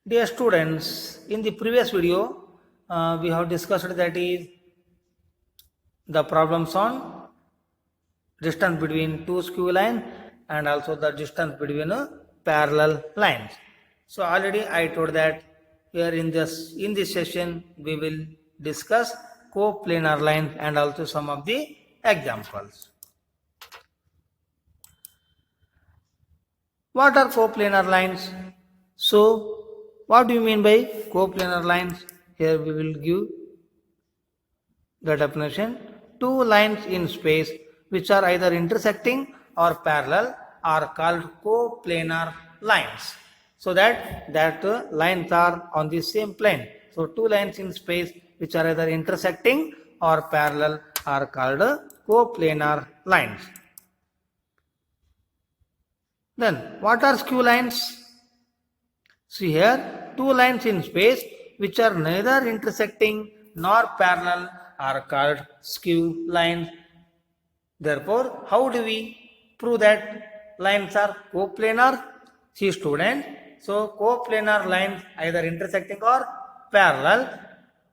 Dear students, in the previous video, we have discussed that is the problems on distance between two skew lines and also the distance between parallel lines. So already I told that here in this session we will discuss coplanar lines and also some of the examples. What are coplanar lines? So what do you mean by coplanar lines? Here we will give the definition. Two lines in space which are either intersecting or parallel are called coplanar lines. So that lines are on the same plane. So two lines in space which are either intersecting or parallel are called coplanar lines. Then what are skew lines? See here, two lines in space which are neither intersecting nor parallel are called skew lines. Therefore, how do we prove that lines are coplanar? See student, so coplanar lines either intersecting or parallel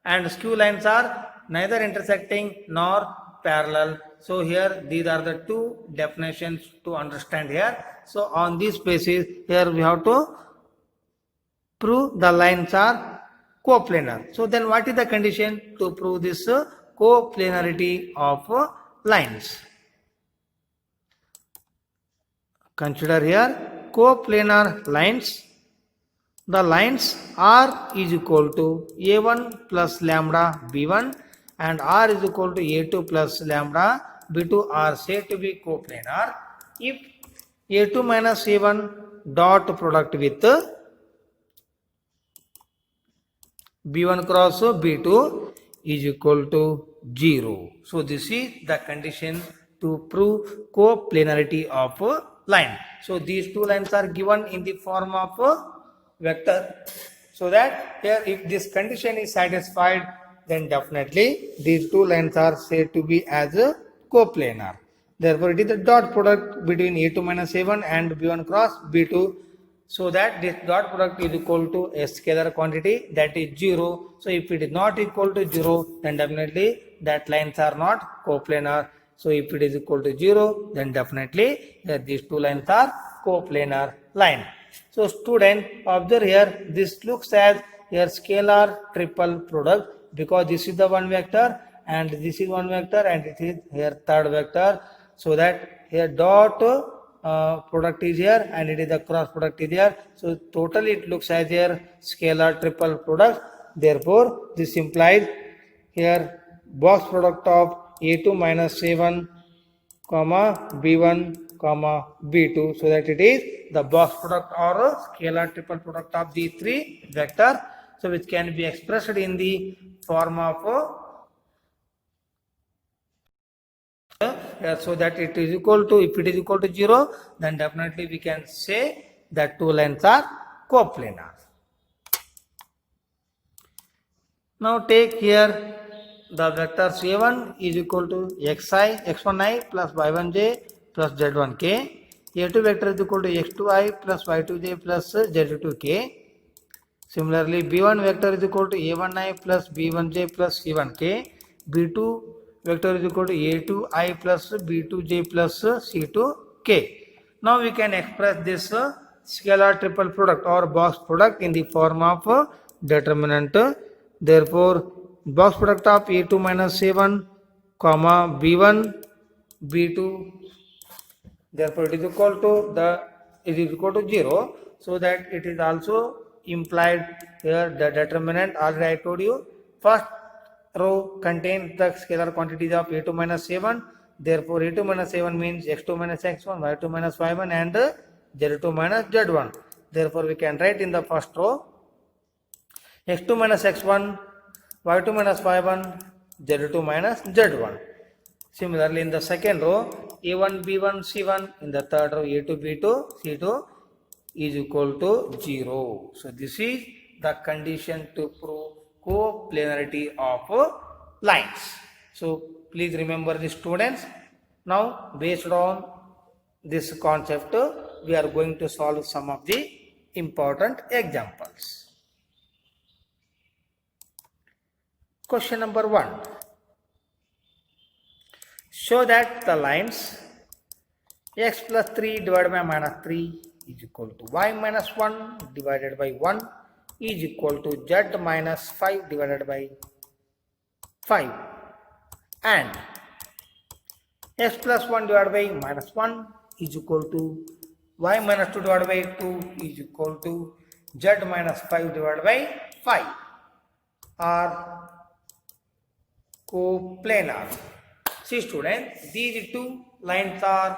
and skew lines are neither intersecting nor parallel. So here these are the two definitions to understand here. So on this basis here we have to prove the lines are coplanar. So then what is the condition to prove this coplanarity of lines? Consider here coplanar lines. The lines R is equal to A1 plus lambda B1 and R is equal to A2 plus lambda B2 are said to be coplanar if A2 minus A1 dot product with B1 cross B2 is equal to 0. So this is the condition to prove coplanarity of a line. So these two lines are given in the form of a vector. So that here if this condition is satisfied, then definitely these two lines are said to be as a coplanar. Therefore it is the dot product between A2 minus A1 and B1 cross B2. So that this dot product is equal to a scalar quantity, that is 0. So if it is not equal to 0, then definitely that lines are not coplanar. So if it is equal to 0, then definitely these two lines are coplanar line. So student, observe here, this looks as here scalar triple product because this is the one vector and this is one vector and it is here third vector. So that here dot product is here and it is the cross product is here. So totally it looks as here scalar triple product. Therefore this implies here box product of A2 minus A1 comma B1 comma B2, so that it is the box product or scalar triple product of these three vectors, so which can be expressed in the form of so that it is equal to, if it is equal to 0, then definitely we can say that two lines are coplanar. Now take here the vector A1 is equal to x1i plus y1j plus z1k. A2 vector is equal to x2i plus y2j plus z2k. Similarly, B1 vector is equal to a1i plus b1j plus c1k. B2 vector is equal to a2i plus b2j plus c2k. Now we can express this scalar triple product or box product in the form of determinant. Therefore, box product of A2 minus A1 comma B1 B2, therefore it is equal to 0, so that it is also implied here the determinant. Already I told you first row contains the scalar quantities of A2 minus A1. Therefore A2 minus A1 means x2 minus x1, y2 minus y1 and z2 minus z1. Therefore we can write in the first row x2 minus x1, y2 minus y1, z2 minus z1. Similarly, in the second row, a1, b1, c1. In the third row, a2, b2, c2 is equal to 0. So this is the condition to prove coplanarity of lines. So please remember the students. Now based on this concept, we are going to solve some of the important examples. Question number 1. Show that the lines x plus 3 divided by minus 3 is equal to y minus 1 divided by 1 is equal to z minus 5 divided by 5, and x plus 1 divided by minus 1 is equal to y minus 2 divided by 2 is equal to z minus 5 divided by 5 are coplanar. See students, these two lines are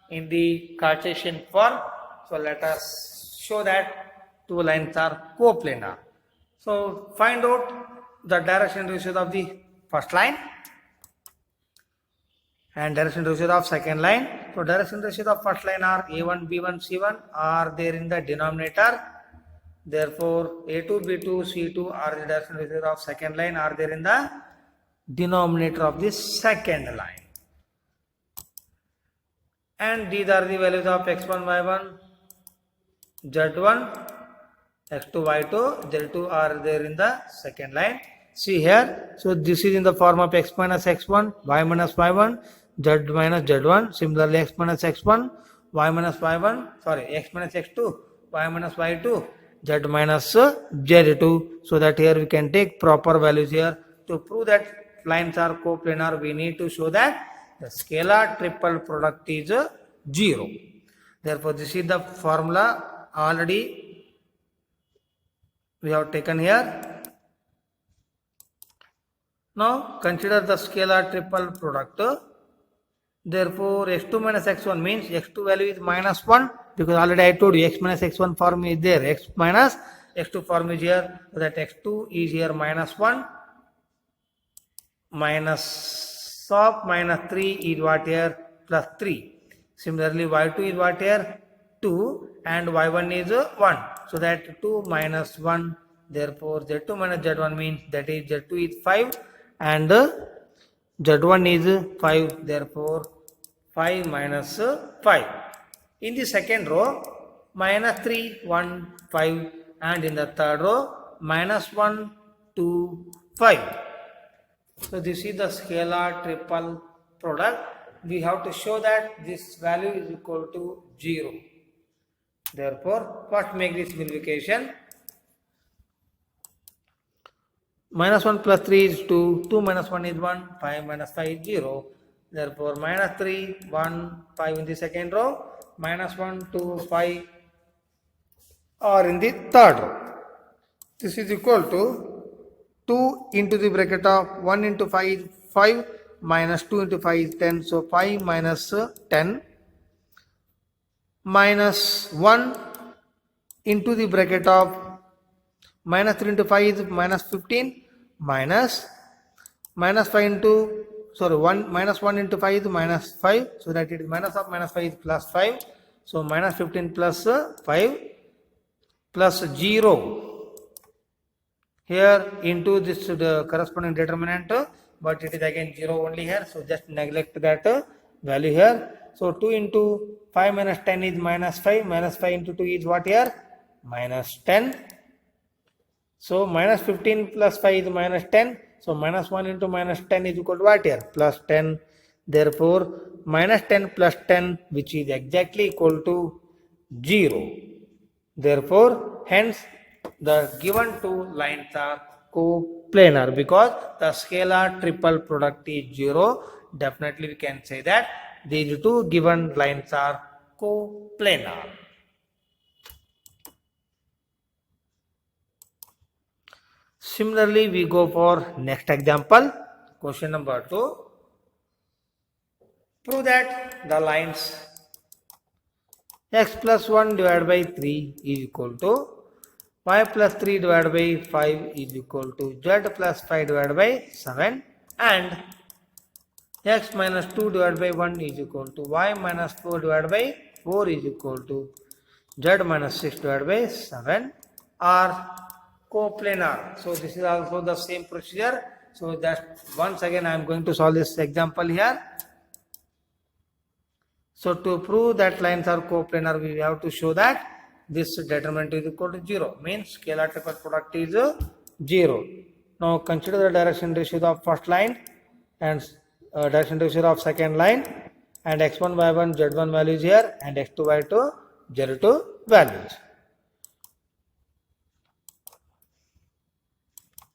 in the Cartesian form. So let us show that two lines are coplanar. So find out the direction ratio of the first line and direction ratio of second line. So direction ratio of first line are A1, B1, C1 are there in the denominator. Therefore A2, B2, C2 are the direction ratio of second line are there in the denominator of the second line. And these are the values of x1, y1, z1, x2, y2, z2 are there in the second line. See here, so this is in the form of x minus x1, y minus y1, z minus z1. Similarly, x minus x1, y minus y1, sorry, x minus x2, y minus y2, z minus z2. So that here we can take proper values here. To prove that lines are coplanar, we need to show that the scalar triple product is 0. Therefore, this is the formula already we have taken here. Now consider the scalar triple product. Therefore, x2 minus x1 means x2 value is minus 1, because already I told you x minus x1 form is there, x minus x2 form is here, so that x2 is here minus 1, minus of minus 3 is what here, plus 3. Similarly, y2 is what here, 2, and y1 is 1. So that 2 minus 1, therefore z2 minus z1 means that is z2 is 5 and z1 is 5, therefore 5 minus 5. In the second row, minus 3, 1, 5, and in the third row, minus 1, 2, 5. So this is the scalar triple product. We have to show that this value is equal to 0. Therefore, first make this simplification. Minus 1 plus 3 is 2, 2 minus 1 is 1, 5 minus 5 is 0. Therefore, minus 3, 1, 5 in the second row, minus 1, 2, 5 are in the third row. This is equal to 2 into the bracket of 1 into 5 is 5, minus 2 into 5 is 10. So 5 minus 10, minus 1 into the bracket of minus 3 into 5 is minus 15, minus 5 into, sorry, 1 minus 1 into 5 is minus 5. So that it is minus of minus 5 is plus 5. So minus 15 plus 5 plus 0. Here into this the corresponding determinant, but it is again 0 only here, so just neglect that value here. So 2 into 5 minus 10 is minus 5, minus 5 into 2 is what here? Minus 10. So minus 15 plus 5 is minus 10, so minus 1 into minus 10 is equal to what here? Plus 10. Therefore, minus 10 plus 10, which is exactly equal to 0. Therefore, hence the given two lines are coplanar, because the scalar triple product is 0. Definitely we can say that these two given lines are coplanar. Similarly, we go for next example, question number 2. Prove that the lines x plus 1 divided by 3 is equal to y plus 3 divided by 5 is equal to z plus 5 divided by 7, and x minus 2 divided by 1 is equal to y minus 4 divided by 4 is equal to z minus 6 divided by 7 are coplanar. So this is also the same procedure. So that once again I am going to solve this example here. So to prove that lines are coplanar, we have to show that this determinant is equal to 0, means scalar triple product is 0. Now consider the direction ratio of first line and direction ratio of second line, and x1 y1 z1 values here and x2 y2 z2 values.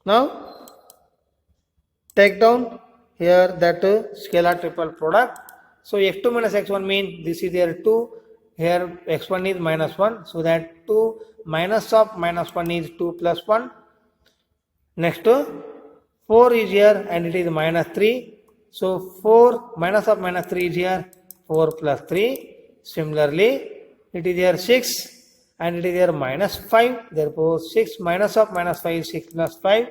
Now take down here that scalar triple product. So x2 minus x1 means this is here 2, here x1 is minus 1, so that 2 minus of minus 1 is 2 plus 1. Next 4 is here and it is minus 3. So 4 minus of minus 3 is here 4 plus 3. Similarly, it is here 6 and it is here minus 5. Therefore, 6 minus of minus 5 is 6 plus 5.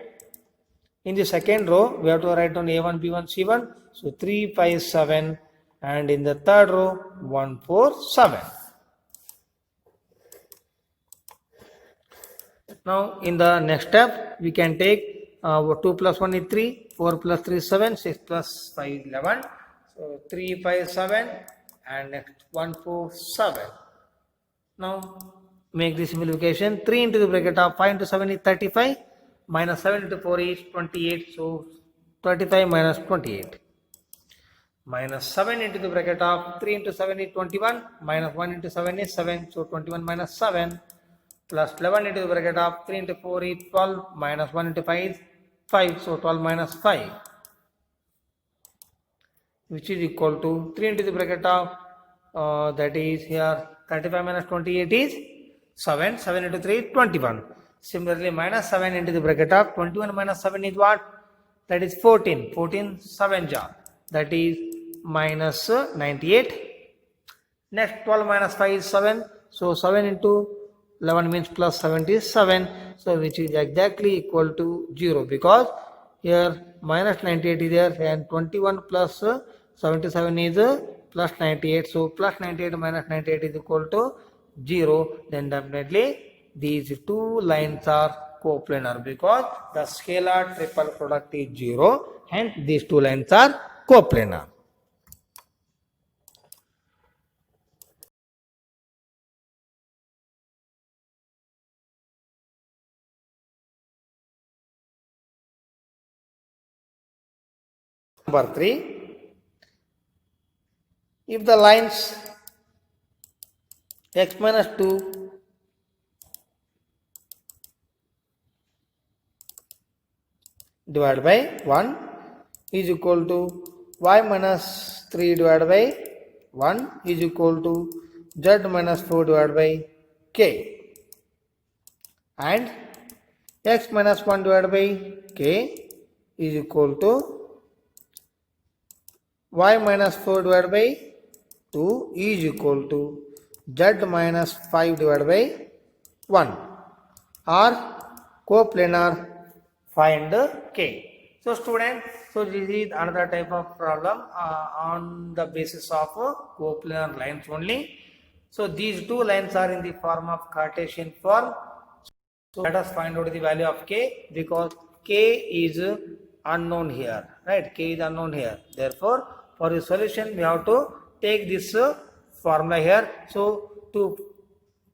In the second row, we have to write down A1, B1, C1. So 3, 5, 7. And in the third row, 1, 4, 7. Now, in the next step, we can take 2 plus 1 is 3, 4 plus 3 is 7, 6 plus 5 is 11. So 3, 5, 7 and next 1, 4, 7. Now, make the simplification. 3 into the bracket of 5 into 7 is 35. Minus 7 into 4 is 28. So 35 minus 28. Minus 7 into the bracket of 3 into 7 is 21. Minus 1 into 7 is 7. So 21 minus 7. Plus 11 into the bracket of 3 into 4 is 12. Minus 1 into 5 is 5. So 12 minus 5. Which is equal to 3 into the bracket of that is here 35 minus 28 is 7. 7 into 3 is 21. Similarly, minus 7 into the bracket of 21 minus 7 is what? That is 14. 14 7 jar. That is minus 98. Next 12 minus 5 is 7. So 7 into 11 means plus 77. So which is exactly equal to 0, because here minus 98 is there and 21 plus 77 is plus 98. So plus 98 minus 98 is equal to 0. Then definitely these two lines are coplanar because the scalar triple product is 0. Hence these two lines are coplanar. Number 3. If the lines x minus 2 divided by 1 is equal to y minus 3 divided by 1 is equal to z minus 4 divided by k, and x minus 1 divided by k is equal to y minus 4 divided by 2 is equal to z minus 5 divided by 1 or coplanar. Find k. So student, so this is another type of problem on the basis of coplanar lines only. So these two lines are in the form of Cartesian form. So let us find out the value of k, because k is unknown here, right? K is unknown here. Therefore, for the solution we have to take this formula here. So to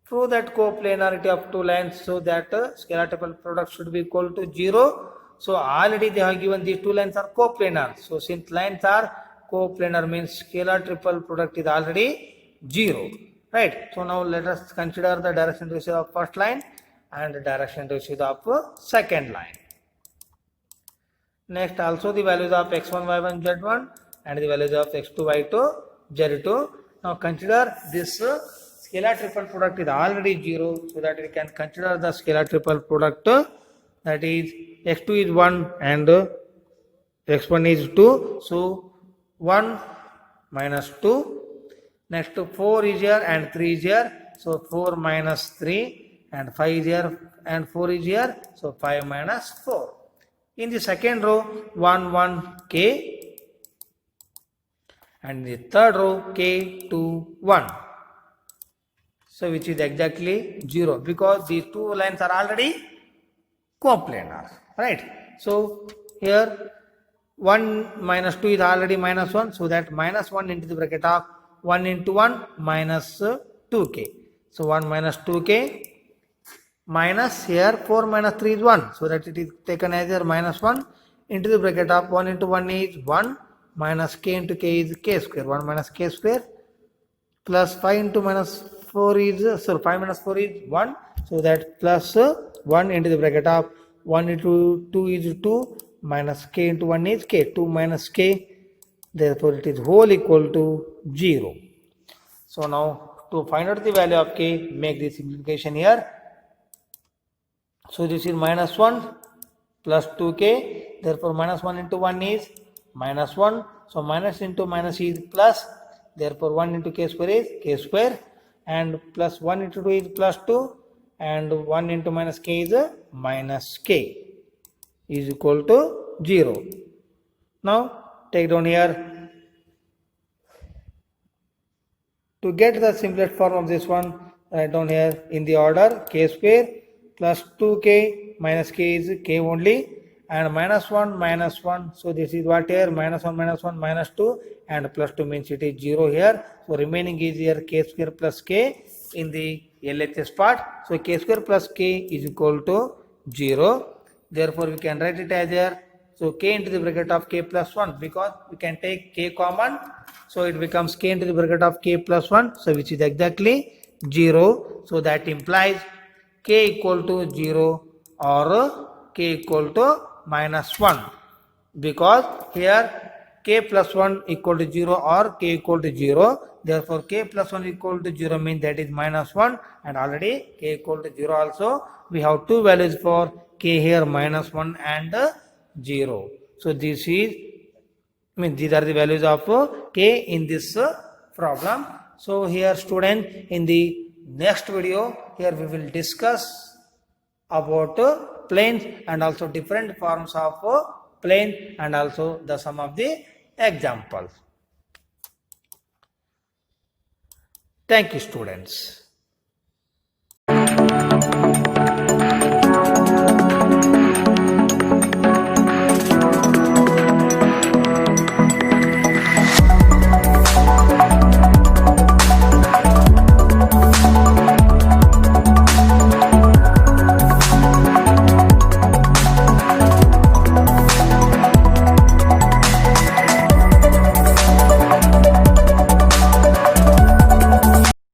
prove that coplanarity of two lines, so that scalar triple product should be equal to 0. So already they have given these two lines are coplanar. So since lines are coplanar means scalar triple product is already 0. Right. So now let us consider the direction ratio of first line and the direction ratio of second line. Next also the values of x1, y1, z1 and the values of x2, y2, z2. Now consider this scalar triple product is already 0, so that we can consider the scalar triple product, that is x2 is 1 and x1 is 2. So 1 minus 2. Next 4 is here and 3 is here. So 4 minus 3 and 5 is here and 4 is here. So 5 minus 4. In the second row 1 1 k, and in the third row k 2 1. So which is exactly 0, because these two lines are already coplanar, right? So here 1 minus 2 is already minus 1, so that minus 1 into the bracket of 1 into 1 minus 2k. So 1 minus 2k minus here 4 minus 3 is 1. So that it is taken as here minus 1 into the bracket of 1 into 1 is 1 minus k into k is k square. 1 minus k square plus 5 into minus 4 is, 5 minus 4 is 1. So that plus 1 into the bracket of 1 into 2 is 2 minus k into 1 is k. 2 minus k. Therefore it is whole equal to 0. So now to find out the value of k, make the simplification here. So this is minus 1 plus 2k. Therefore minus 1 into 1 is minus 1. So minus into minus is plus. Therefore 1 into k square is k square. And plus 1 into 2 is plus 2. And 1 into minus k is minus k is equal to 0. Now take down here. To get the simplest form of this one, write down here in the order k square plus 2k minus k is k only, and minus 1 minus 1. So this is what here, minus 1 minus 2, and plus 2 means it is 0 here. So remaining is here k square plus k in the LHS part. So k square plus k is equal to 0. Therefore we can write it as here. So k into the bracket of k plus 1, because we can take k common. So it becomes k into the bracket of k plus 1. So which is exactly 0. So that implies k equal to 0 or k equal to minus 1. Because here k plus 1 equal to 0 or k equal to 0. Therefore k plus 1 equal to 0 means that is minus 1, and already k equal to 0 also. We have two values for k here, minus 1 and 0. So this is, these are the values of k in this problem. So here student, in the next video, here we will discuss about planes and also different forms of plane and also the sum of the examples. Thank you students.